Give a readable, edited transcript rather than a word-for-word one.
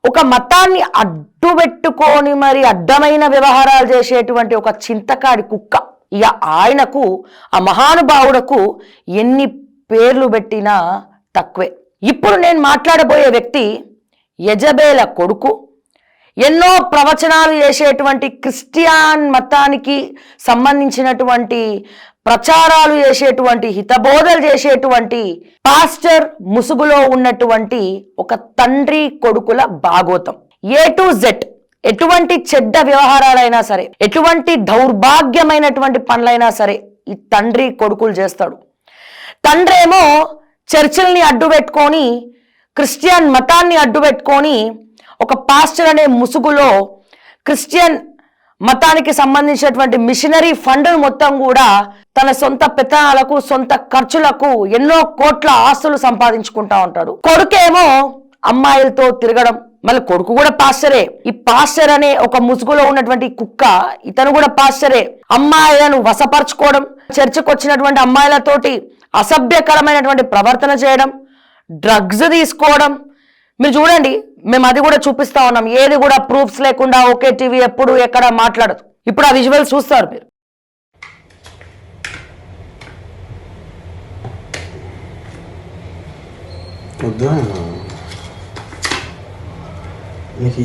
ఒక మతాన్ని అడ్డుపెట్టుకొని మరి అడ్డమైన వ్యవహారాలు చేసేటువంటి ఒక చింతకాడి కుక్క. ఇక ఆయనకు, ఆ మహానుభావుడకు ఎన్ని పేర్లు పెట్టినా తక్కువే. ఇప్పుడు నేను మాట్లాడబోయే వ్యక్తి యెజబెల కొడుకు. ఎన్నో ప్రవచనాలు చేసేటువంటి, క్రిస్టియన్ మతానికి సంబంధించినటువంటి ప్రచారాలు చేసేటువంటి, హితబోధలు చేసేటువంటి పాస్టర్ ముసుగులో ఉన్నటువంటి ఒక తండ్రి కొడుకుల భాగోతం. A to Z ఎటువంటి చెడ్డ వ్యవహారాలైనా సరే, ఎటువంటి దౌర్భాగ్యమైనటువంటి పనులైనా సరే ఈ తండ్రి కొడుకులు చేస్తాడు. తండ్రి ఏమో చర్చిల్ని అడ్డు పెట్టుకొని, క్రిస్టియన్ మతాన్ని అడ్డు పెట్టుకొని ఒక పాస్టర్ అనే ముసుగులో క్రిస్టియన్ మతానికి సంబంధించినటువంటి మిషనరీ ఫండ్ మొత్తం కూడా తన సొంత పెత్తనాలకు, సొంత ఖర్చులకు ఎన్నో కోట్ల ఆస్తులు సంపాదించుకుంటా ఉంటాడు. కొడుకేమో అమ్మాయిలతో తిరగడం, మళ్ళీ కొడుకు కూడా పాస్టరే. ఈ పాస్టర్ అనే ఒక ముసుగులో ఉన్నటువంటి కుక్క ఇతను కూడా పాస్టరే. అమ్మాయిలను వశపరచుకోవడం, చర్చకు వచ్చినటువంటి అమ్మాయిలతోటి అసభ్యకరమైనటువంటి ప్రవర్తన చేయడం, డ్రగ్స్ తీసుకోవడం. మీరు చూడండి, మేము అది కూడా చూపిస్తా ఉన్నాం. ఏది కూడా ప్రూఫ్స్ లేకుండా ఒకే టీవీ ఎప్పుడు ఎక్కడ మాట్లాడదు. ఇప్పుడు ఆ విజువల్ చూస్తారు మీరు. నీకు